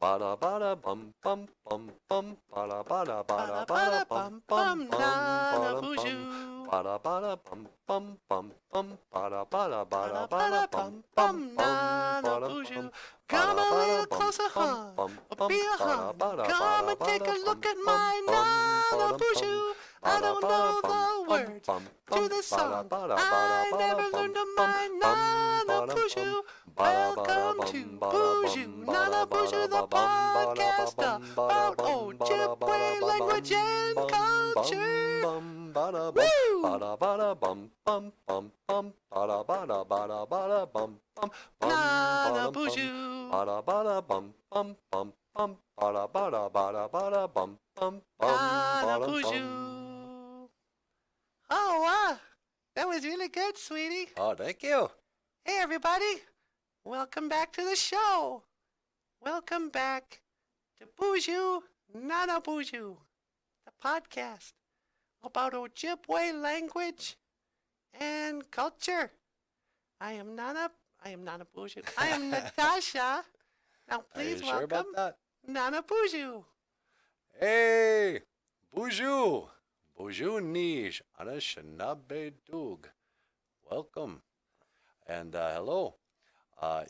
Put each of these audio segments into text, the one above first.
Bada bada bum bum bum bum. Bada bada bada bada bum bum bum. Nana Bada bum. BOOZHOO. Bada bada bum bum bum bum. Bada bada bada Bada bada bum bum bum. Nana Bada BOOZHOO. bum. Come Bada a bada little bum closer, bum hon. bum Or bum. be a Bada hon. bada Come bada and take bada a bum look at bum my bum. Nana Bada bum. BOOZHOO. I Bada don't bada know bum the bum words bum to bum. the Bada song. bada bada I bada never bum learned of bum my bum. Nana Bada bum. BOOZHOO. Bada bada Welcome bum to bada BOOZHOO. bum bada Nana bada BOOZHOO, the bum bada podcast bum bada about bum bada bada Ojibwe language bum and bum bum culture. bum bada bum Woo! bada bada bum bum bum bum bada bada bada bada bum bum bum Nana bada bum BOOZHOO. bada bada bum bum bum bum bada bada bada bada bum bum bum Nana bada bum. BOOZHOO. Oh, wow. That was really good, sweetie. Oh, thank you. Hey, everybody. Welcome back to the show. Welcome back to BOOZHOO, Nana BOOZHOO, the podcast about Ojibwe language and culture. I am Nana BOOZHOO. I am Natasha. Now, Are you please sure about welcome that? Nana BOOZHOO. Hey, BOOZHOO, BOOZHOO Nish, Anishinabe Dug. Welcome and hello.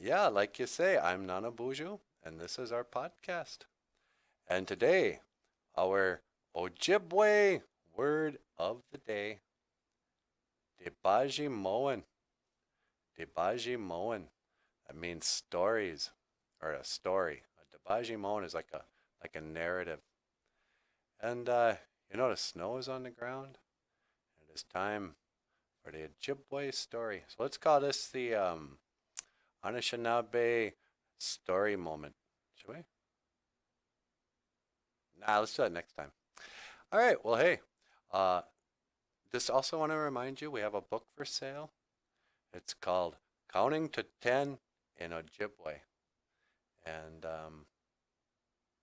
Yeah, like you say, I'm Nana BOOZHOO, and this is our podcast. And today, our Ojibwe word of the day, Dibaajimowin. Dibaajimowin. That means stories, or a story. A Dibaajimowin is like a narrative. And you know the snow is on the ground. It is time for the Ojibwe story. So let's call this the Anishinaabe story moment. Should we? Nah, let's do that next time. All right. Well, hey. Just also want to remind you we have a book for sale. It's called Counting to 10 in Ojibwe. And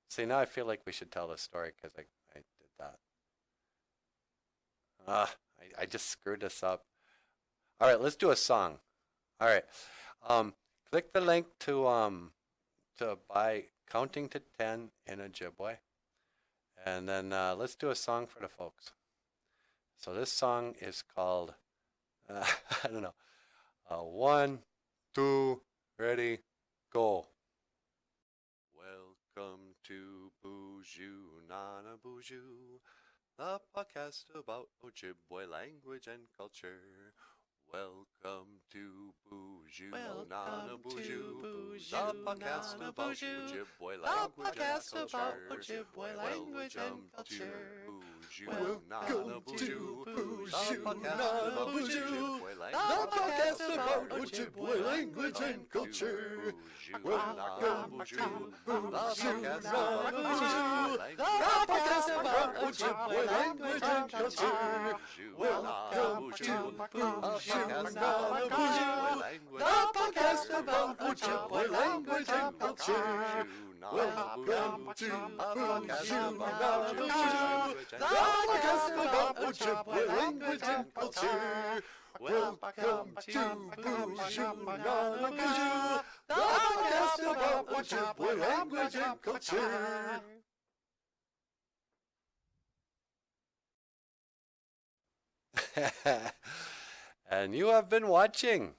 see, now I feel like we should tell the story because I did that. I just screwed this up. All right, let's do a song. All right. Click the link to buy Counting to 10 in Ojibwe. And then let's do a song for the folks. So this song is called, I don't know, 1, 2, ready, go. Welcome to BOOZHOO, Nana BOOZHOO, the podcast about Ojibwe language and culture. Welcome to BOOZHOO, Nana BOOZHOO, the podcast about Ojibwe language and culture. BOOZHOO, Nana BOOZHOO, the podcast about Ojibwe language and culture. Welcome to BOOZHOO, Nana BOOZHOO, the podcast about Ojibwe language and culture. Welcome to BOOZHOO, Nana BOOZHOO, the podcast about Ojibwe language and culture. Welcome to BOOZHOO, Nana BOOZHOO, the podcast about Ojibwe language and culture. Welcome to BOOZHOO, Nana BOOZHOO, the podcast about Ojibwe language and culture. And you have been watching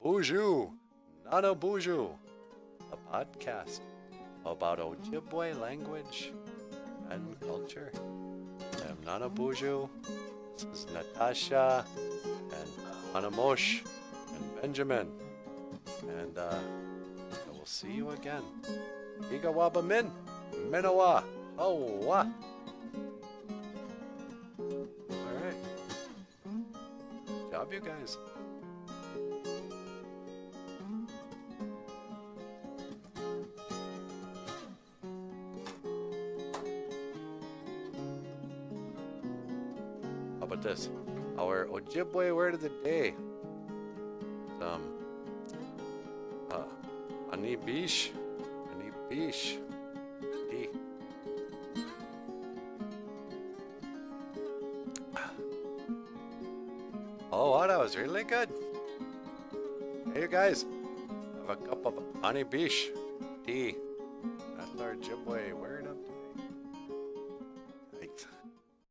BOOZHOO, Nana BOOZHOO, a podcast about Ojibwe language and culture. I am Nana BOOZHOO. This is Natasha and Anamosh and Benjamin. And I will see you again. Igawaba Min, Minawa, Hawa. Alright. Good job, you guys. How about this? Our Ojibwe word of the day. Anibish. Anibish. D. Oh, wow, that was really good. Hey, you guys. Have a cup of Anibish tea. with our Ojibwe word of